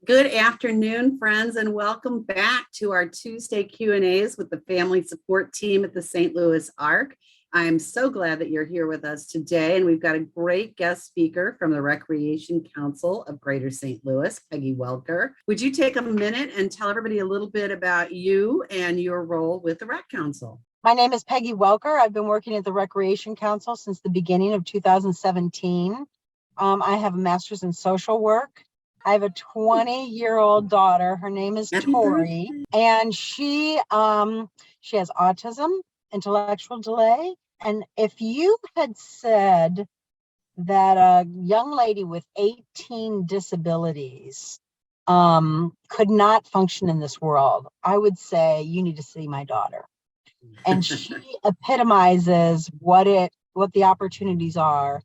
Good afternoon, friends, and welcome back to our Tuesday Q&As with the Family Support Team at the St. Louis Arc. I'm so glad that you're here with us today, and we've got a great guest speaker from the Recreation Council of Greater St. Louis, Peggy Welker. Would you take a minute and tell everybody a little bit about you and your role with the Rec Council? My name is Peggy Welker. I've been working at the Recreation Council since the beginning of 2017. I have a master's in social work. I have a 20-year-old daughter. Her name is Tori, and she has autism, intellectual delay. And if you had said that a young lady with 18 disabilities could not function in this world, I would say you need to see my daughter. And she epitomizes what the opportunities are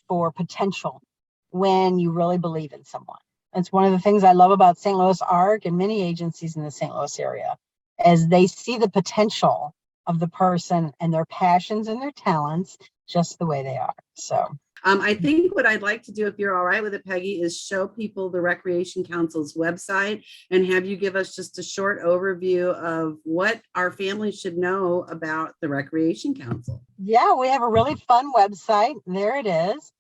for potential when you really believe in someone. It's one of the things I love about St. Louis Arc and many agencies in the St. Louis area, as they see the potential of the person and their passions and their talents just the way they are. So I think what I'd like to do, if you're all right with it, Peggy, is show people the Recreation Council's website and have you give us just a short overview of what our families should know about the Recreation Council. Yeah, we have a really fun website. There it is.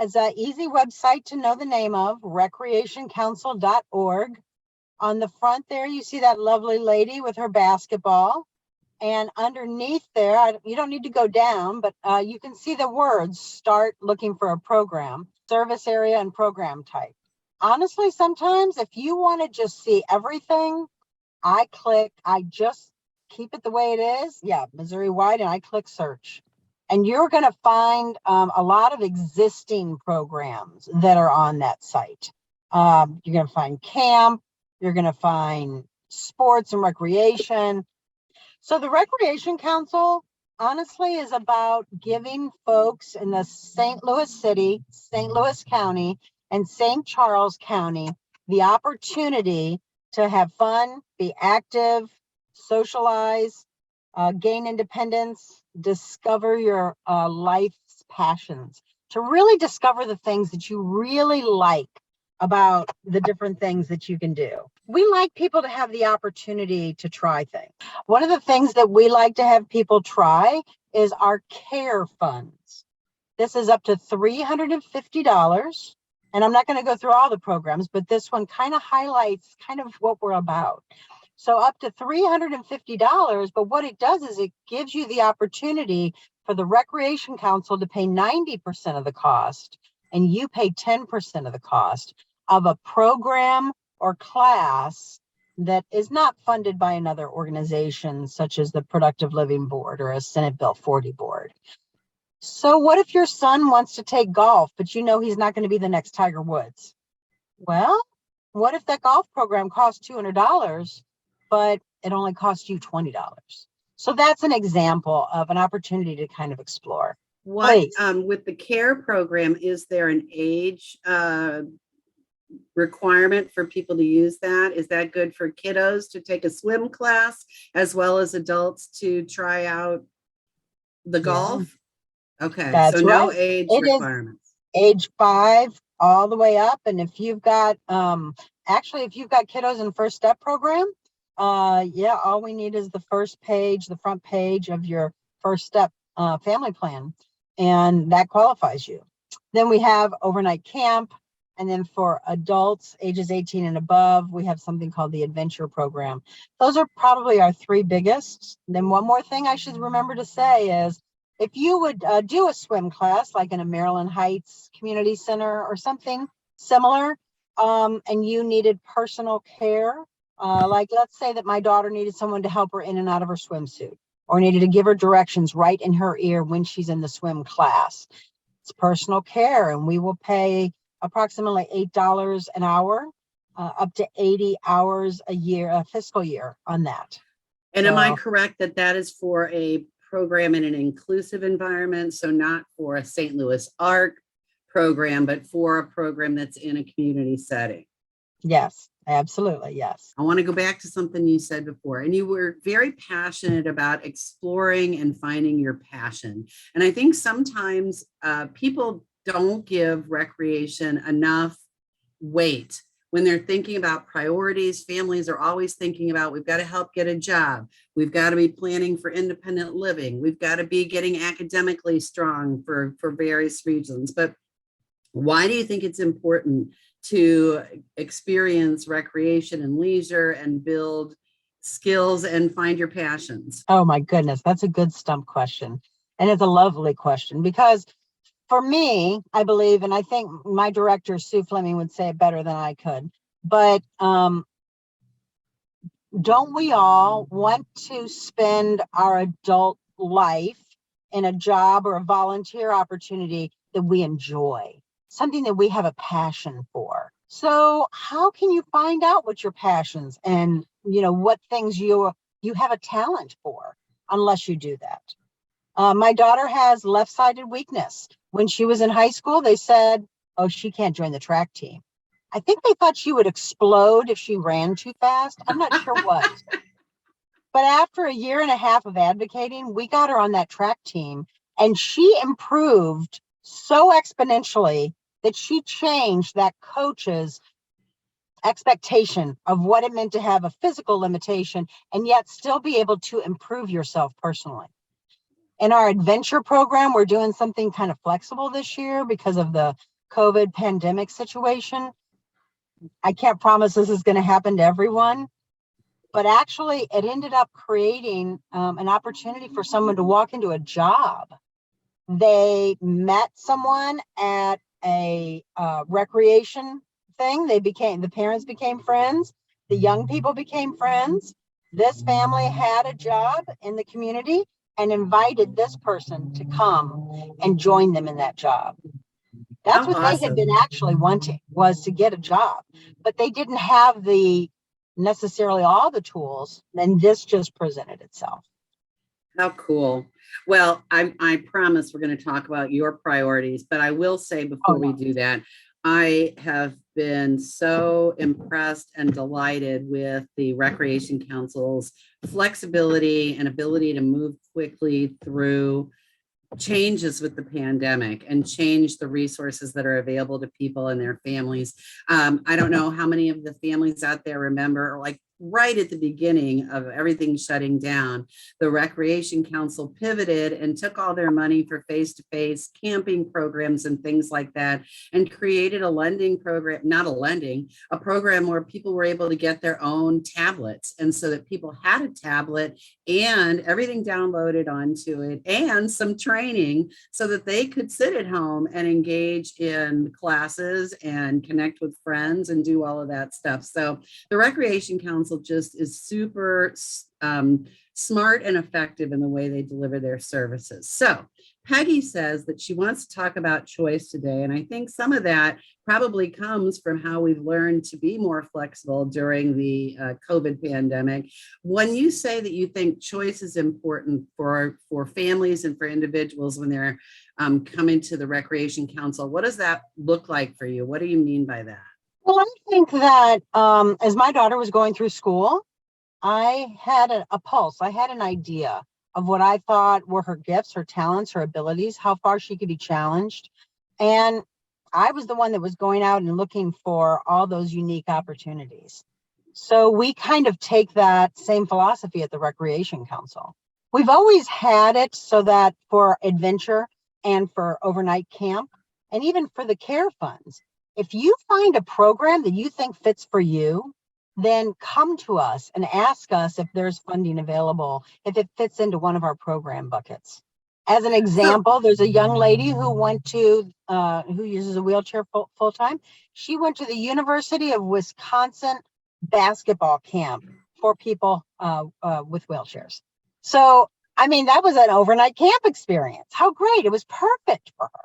It's an easy website to know the name of, recreationcouncil.org. On the front there, you see that lovely lady with her basketball. And underneath there, you don't need to go down, but you can see the words, start looking for a program, service area, and program type. Honestly, sometimes if you want to just see everything, I just keep it the way it is. Yeah, Missouri-wide, and I click search. And you're going to find a lot of existing programs that are on that site. You're going to find camp, you're going to find sports and recreation. So the Recreation Council, honestly, is about giving folks in the St. Louis City, St. Louis County, and St. Charles County the opportunity to have fun, be active, socialize, gain independence, discover your life's passions, to really discover the things that you really like about the different things that you can do. We like people to have the opportunity to try things. One of the things that we like to have people try is our care funds. This is up to $350. And I'm not going to go through all the programs, but this one kind of highlights kind of what we're about. So up to $350, but what it does is it gives you the opportunity for the Recreation Council to pay 90% of the cost, and you pay 10% of the cost of a program or class that is not funded by another organization, such as the Productive Living Board or a Senate Bill 40 board. So what if your son wants to take golf, but you know he's not going to be the next Tiger Woods? Well, what if that golf program costs $200, but it only costs you $20? So that's an example of an opportunity to kind of explore. What with the care program, is there an age requirement for people to use that? Is that good for kiddos to take a swim class as well as adults to try out the golf? Okay, that's so right. No age requirements. Age 5 all the way up. And if you've got if you've got kiddos in First Step program, all we need is the front page of your First Step family plan, and that qualifies you. Then we have overnight camp. And then for adults ages 18 and above, we have something called the Adventure Program. Those are probably our three biggest. And then one more thing I should remember to say is, if you would do a swim class, like in a Maryland Heights Community Center or something similar, and you needed personal care, like let's say that my daughter needed someone to help her in and out of her swimsuit, or needed to give her directions right in her ear when she's in the swim class. It's personal care, and we will pay approximately $8 an hour, up to 80 hours a year, a fiscal year on that. And am I correct that that is for a program in an inclusive environment? So not for a St. Louis Arc program, but for a program that's in a community setting? Yes, absolutely. Yes. I want to go back to something you said before, and you were very passionate about exploring and finding your passion. And I think sometimes people don't give recreation enough weight when they're thinking about priorities, families are always thinking about, we've got to help get a job. We've got to be planning for independent living. We've got to be getting academically strong for various reasons. But why do you think it's important to experience recreation and leisure and build skills and find your passions? Oh my goodness, that's a good stump question. And it's a lovely question because for me, I believe, and I think my director, Sue Fleming, would say it better than I could, but don't we all want to spend our adult life in a job or a volunteer opportunity that we enjoy, something that we have a passion for? So how can you find out what your passions and what things you have a talent for unless you do that? My daughter has left-sided weakness. When she was in high school, they said, oh, she can't join the track team. I think they thought she would explode if she ran too fast. I'm not sure what. But after a year and a half of advocating, we got her on that track team, and she improved so exponentially that she changed that coach's expectation of what it meant to have a physical limitation and yet still be able to improve yourself personally. In our adventure program, we're doing something kind of flexible this year because of the COVID pandemic situation. I can't promise this is going to happen to everyone, but actually it ended up creating an opportunity for someone to walk into a job. They met someone at a recreation thing. The parents became friends. The young people became friends. This family had a job in the community and invited this person to come and join them in that job. That's what they had been actually wanting, was to get a job, but they didn't have necessarily all the tools, and this just presented itself. How cool. Well, I promise we're going to talk about your priorities, but I will say before we do that, I have been so impressed and delighted with the Recreation Council's flexibility and ability to move quickly through changes with the pandemic and change the resources that are available to people and their families. I don't know how many of the families out there remember, like right at the beginning of everything shutting down, the Recreation Council pivoted and took all their money for face-to-face camping programs and things like that, and created a lending program, a program where people were able to get their own tablets. And so that people had a tablet and everything downloaded onto it and some training so that they could sit at home and engage in classes and connect with friends and do all of that stuff. So the Recreation Council just is super smart and effective in the way they deliver their services. So Peggy says that she wants to talk about choice today. And I think some of that probably comes from how we've learned to be more flexible during the COVID pandemic. When you say that you think choice is important for families and for individuals when they're coming to the Recreation Council, what does that look like for you? What do you mean by that? Well, I think that as my daughter was going through school, I had a pulse. I had an idea of what I thought were her gifts, her talents, her abilities, how far she could be challenged. And I was the one that was going out and looking for all those unique opportunities. So we kind of take that same philosophy at the Recreation Council. We've always had it so that for adventure and for overnight camp, and even for the care funds, if you find a program that you think fits for you, then come to us and ask us if there's funding available, if it fits into one of our program buckets. As an example, there's a young lady who uses a wheelchair full time. She went to the University of Wisconsin basketball camp for people with wheelchairs. So, I mean, that was an overnight camp experience. How great. It was perfect for her.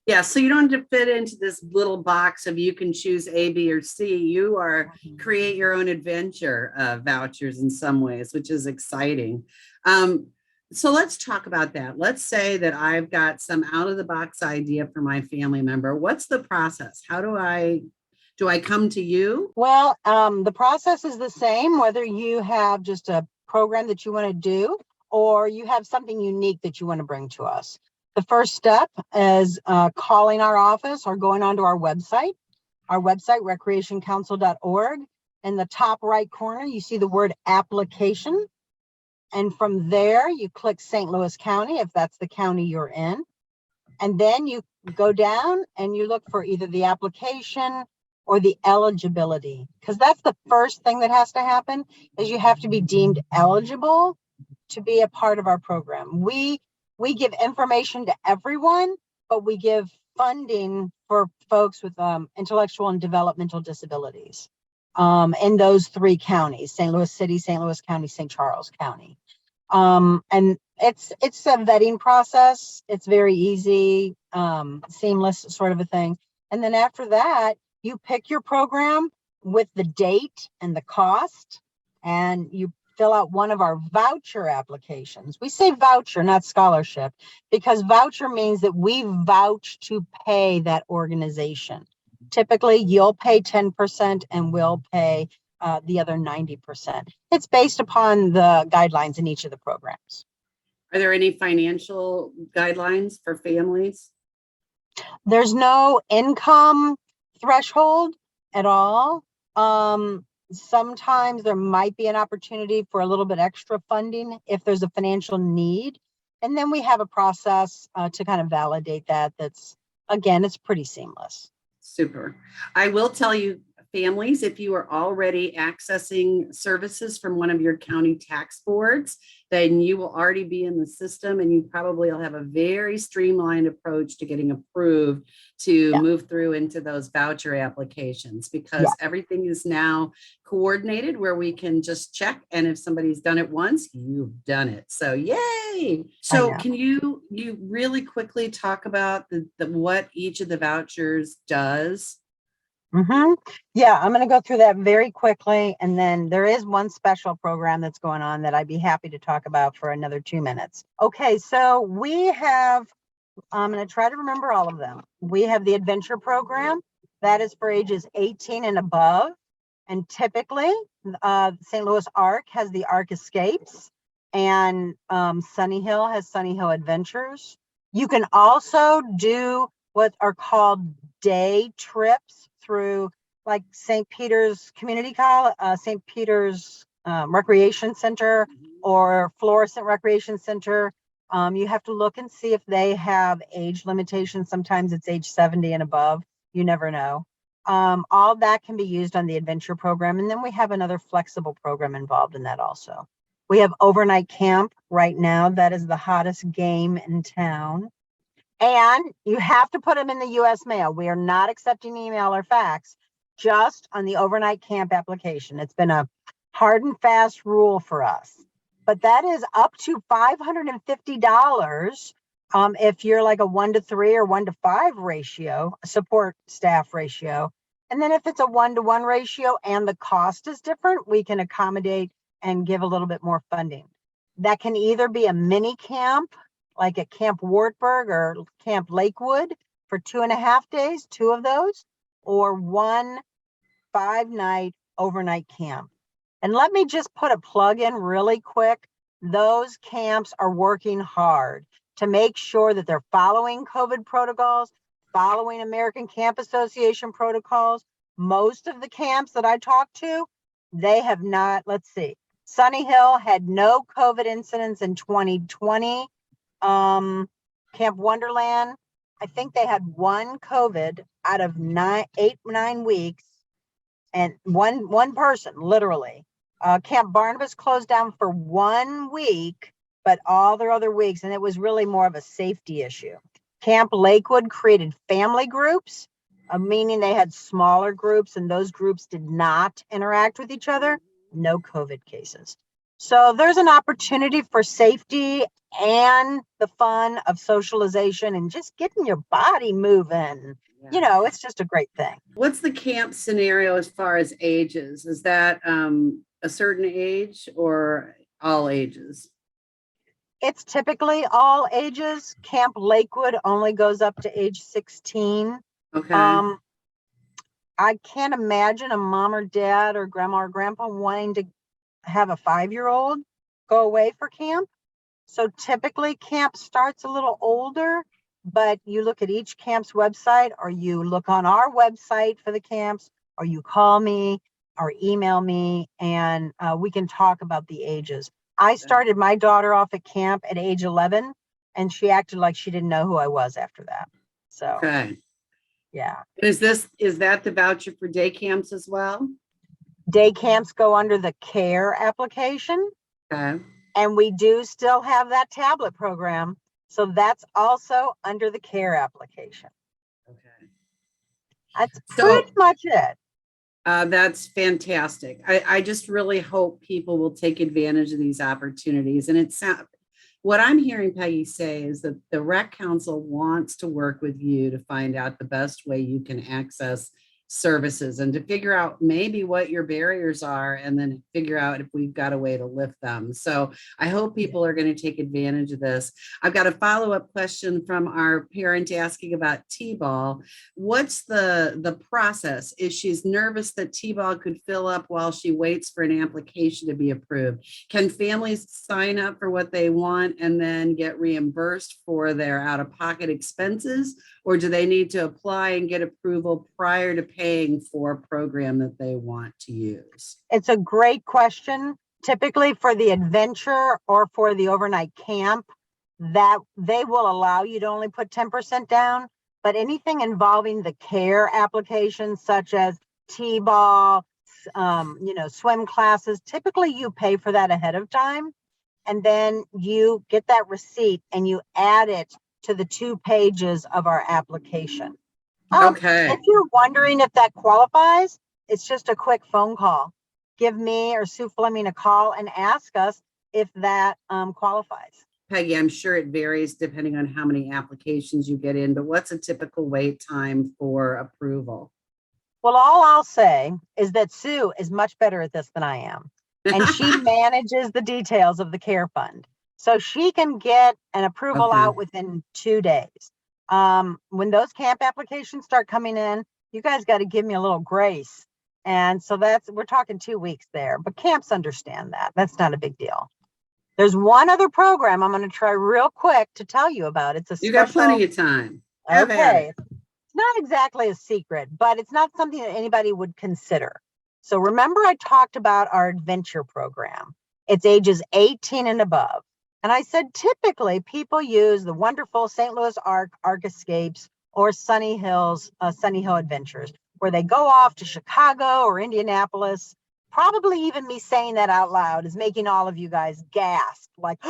Yeah, so you don't have to fit into this little box of you can choose A, B, or C. You are create your own adventure vouchers in some ways, which is exciting. So let's talk about that. Let's say that I've got some out of the box idea for my family member. What's the process? How do I come to you? Well, the process is the same, whether you have just a program that you want to do or you have something unique that you want to bring to us. The first step is calling our office or going onto our website. our website, recreationcouncil.org. In the top right corner, you see the word application. And from there, you click St. Louis County, if that's the county you're in. And then you go down and you look for either the application or the eligibility, because that's the first thing that has to happen, is you have to be deemed eligible to be a part of our program. We give information to everyone, but we give funding for folks with intellectual and developmental disabilities in those 3 counties: St. Louis City, St. Louis County, St. Charles County. And it's a vetting process. It's very easy, seamless sort of a thing. And then after that, you pick your program with the date and the cost, and you fill out one of our voucher applications. We say voucher, not scholarship, because voucher means that we vouch to pay that organization. Typically, you'll pay 10% and we'll pay the other 90%. It's based upon the guidelines in each of the programs. Are there any financial guidelines for families? There's no income threshold at all. Sometimes there might be an opportunity for a little bit extra funding if there's a financial need. And then we have a process to kind of validate that. That's, again, it's pretty seamless. Super. I will tell you, families, if you are already accessing services from one of your county tax boards, then you will already be in the system, and you probably will have a very streamlined approach to getting approved to move through into those voucher applications, because everything is now coordinated where we can just check. And if somebody's done it once, you've done it. So yay. So can you really quickly talk about the what each of the vouchers does? Yeah, I'm going to go through that very quickly. And then there is one special program that's going on that I'd be happy to talk about for another 2 minutes. Okay, so we have, I'm going to try to remember all of them. We have the adventure program that is for ages 18 and above. And typically, St. Louis Arc has the Arc Escapes, and Sunny Hill has Sunny Hill Adventures. You can also do what are called day trips through, like, St. Peter's Community College, St. Peter's Recreation Center, or Florissant Recreation Center. You have to look and see if they have age limitations. Sometimes it's age 70 and above. You never know. All that can be used on the adventure program. And then we have another flexible program involved in that also. We have overnight camp right now. That is the hottest game in town. And you have to put them in the U.S. mail. We are not accepting email or fax, just on the overnight camp application. It's been a hard and fast rule for us. But that is up to $550 if you're like a 1-to-3 or 1-to-5 ratio, support staff ratio. And then if it's a 1-to-1 ratio and the cost is different, we can accommodate and give a little bit more funding. That can either be a mini camp, like at Camp Wartburg or Camp Lakewood for 2.5 days, 2 of those, or 1 5-night overnight camp. And let me just put a plug in really quick. Those camps are working hard to make sure that they're following COVID protocols, following American Camp Association protocols. Most of the camps that I talked to, they have not. Let's see. Sunny Hill had no COVID incidents in 2020. Camp Wonderland, I think they had 1 COVID out of 9 weeks, and one person, literally. Camp Barnabas closed down for 1 week, but all their other weeks, and it was really more of a safety issue. Camp Lakewood created family groups, meaning they had smaller groups, and those groups did not interact with each other. No COVID cases. So there's an opportunity for safety and the fun of socialization and just getting your body moving. You know, it's just a great thing. What's the camp scenario as far as ages? Is that a certain age or all ages? It's typically all ages. Camp Lakewood only goes up to age 16. Okay. I can't imagine a mom or dad or grandma or grandpa wanting to have a 5-year-old go away for camp. So typically camp starts a little older, but you look at each camp's website, or you look on our website for the camps, or you call me or email me, and we can talk about the ages. I started my daughter off at camp at age 11, and she acted like she didn't know who I was after that. So, Okay. yeah. Is that the voucher for day camps as well? Day camps go under the CARE application, Okay. and we do still have that tablet program. So that's also under the CARE application. Okay. That's So pretty much it. that's fantastic. I just really hope people will take advantage of these opportunities. And it's what I'm hearing Peggy say is that the Rec Council wants to work with you to find out the best way you can access services and to figure out maybe what your barriers are and then figure out if we've got a way to lift them. So I hope people are going to take advantage of this. I've got a follow-up question from our parent asking about T-ball. What's the process? Is she's nervous that T-ball could fill up while she waits for an application to be approved? Can families sign up for what they want and then get reimbursed for their out-of-pocket expenses? Or do they need to apply and get approval prior to paying for a program that they want to use? It's a great question. Typically for the adventure or for the overnight camp, that they will allow you to only put 10% down, but anything involving the CARE applications such as T-ball, swim classes, typically you pay for that ahead of time, and then you get that receipt and you add it to the 2 pages of our application. Okay. If you're wondering if that qualifies, it's just a quick phone call. Give me or Sue Fleming a call and ask us if that qualifies. Peggy, I'm sure it varies depending on how many applications you get in, but what's a typical wait time for approval? Well, all I'll say is that Sue is much better at this than I am, and she manages the details of the CARE fund. So she can get an approval Okay. out within 2 days. When those camp applications start coming in, you guys got to give me a little grace. And so we're talking 2 weeks there, but camps understand that. That's not a big deal. There's one other program I'm going to try real quick to tell you about. It's a You got special. plenty of time. Have at Okay. it. It's not exactly a secret, but it's not something that anybody would consider. So remember I talked about our adventure program. It's ages 18 and above. And I said, typically people use the wonderful St. Louis Arc Escapes or Sunny Hill Adventures, where they go off to Chicago or Indianapolis. Probably even me saying that out loud is making all of you guys gasp, like,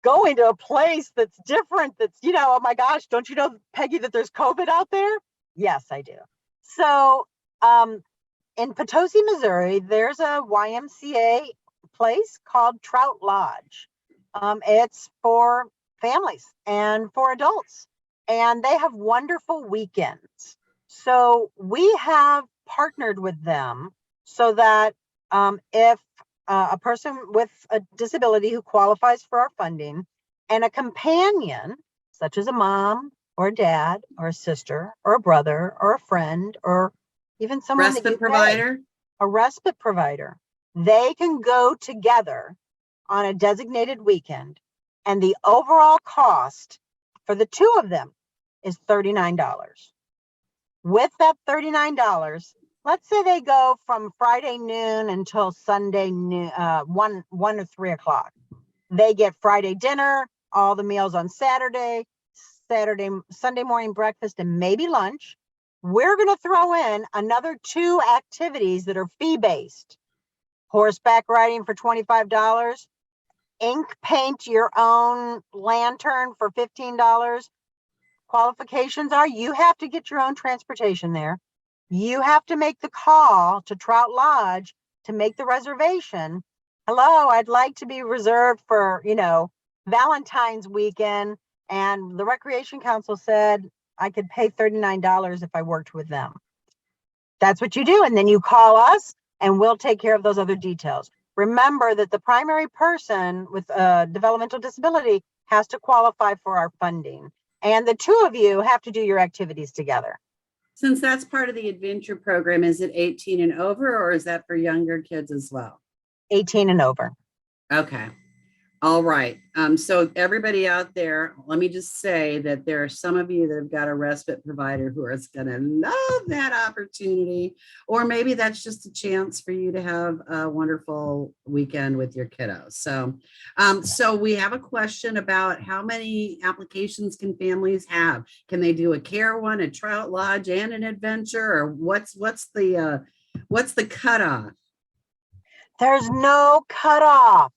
going to a place that's different, that's, oh my gosh, don't you know, Peggy, that there's COVID out there? Yes, I do. So in Potosi, Missouri, there's a YMCA place called Trout Lodge. It's for families and for adults, and they have wonderful weekends. So we have partnered with them so that if a person with a disability who qualifies for our funding and a companion, such as a mom or a dad or a sister or a brother or a friend or even someone that Respite provider? a respite provider, they can go together on a designated weekend, and the overall cost for the 2 of them is $39. With that $39, let's say they go from Friday noon until Sunday noon, 1 or 3 o'clock. They get Friday dinner, all the meals on Saturday, Sunday morning breakfast, and maybe lunch. We're going to throw in another 2 activities that are fee-based. Horseback riding for $25, ink paint your own lantern for $15. Qualifications are you have to get your own transportation there. You have to make the call to Trout Lodge to make the reservation. Hello, I'd like to be reserved for, Valentine's weekend. And the Recreation Council said I could pay $39 if I worked with them. That's what you do. And then you call us and we'll take care of those other details. Remember that the primary person with a developmental disability has to qualify for our funding. And the 2 of you have to do your activities together. Since that's part of the adventure program, is it 18 and over, or is that for younger kids as well? 18 and over. Okay. All right. So everybody out there, let me just say that there are some of you that have got a respite provider who are going to love that opportunity, or maybe that's just a chance for you to have a wonderful weekend with your kiddos. So we have a question about how many applications can families have? Can they do a care one, a Trout Lodge, and an adventure, or what's the cutoff? There's no cutoff.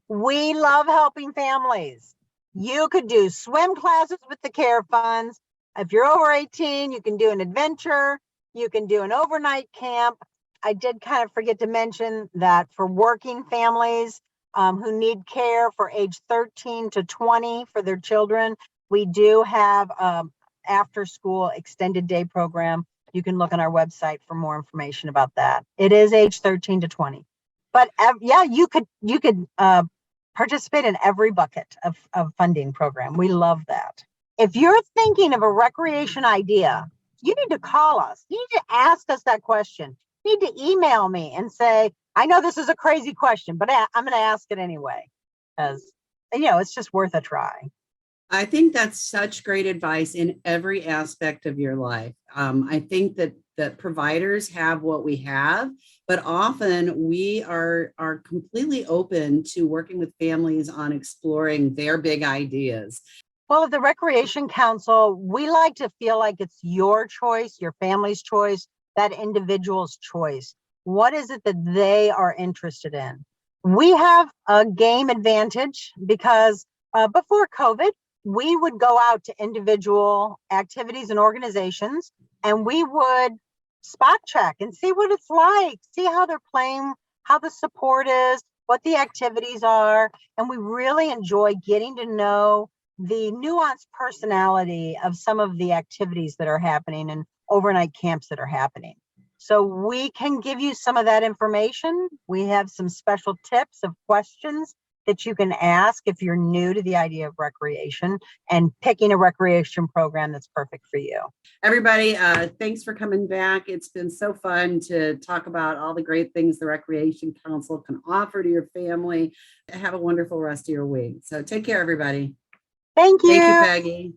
We love helping families. You could do swim classes with the care funds. If you're over 18, you can do an adventure. You can do an overnight camp. I did kind of forget to mention that for working families who need care for age 13 to 20 for their children, we do have after school extended day program. You can look on our website for more information about that. It is age 13 to 20. But yeah, you could participate in every bucket of funding program. We love that. If you're thinking of a recreation idea, you need to call us. You need to ask us that question. You need to email me and say, I know this is a crazy question, but I'm going to ask it anyway, because, it's just worth a try. I think that's such great advice in every aspect of your life. I think that providers have what we have, but often we are completely open to working with families on exploring their big ideas. Well, at the Recreation Council, we like to feel like it's your choice, your family's choice, that individual's choice. What is it that they are interested in? We have a game advantage because before COVID, we would go out to individual activities and organizations, and we would spot check and see what it's like, see how they're playing, how the support is, what the activities are. And we really enjoy getting to know the nuanced personality of some of the activities that are happening and overnight camps that are happening. So we can give you some of that information. We have some special tips of questions that you can ask if you're new to the idea of recreation and picking a recreation program that's perfect for you. Everybody, thanks for coming back. It's been so fun to talk about all the great things the Recreation Council can offer to your family. Have a wonderful rest of your week. So take care, everybody. Thank you. Thank you, Peggy.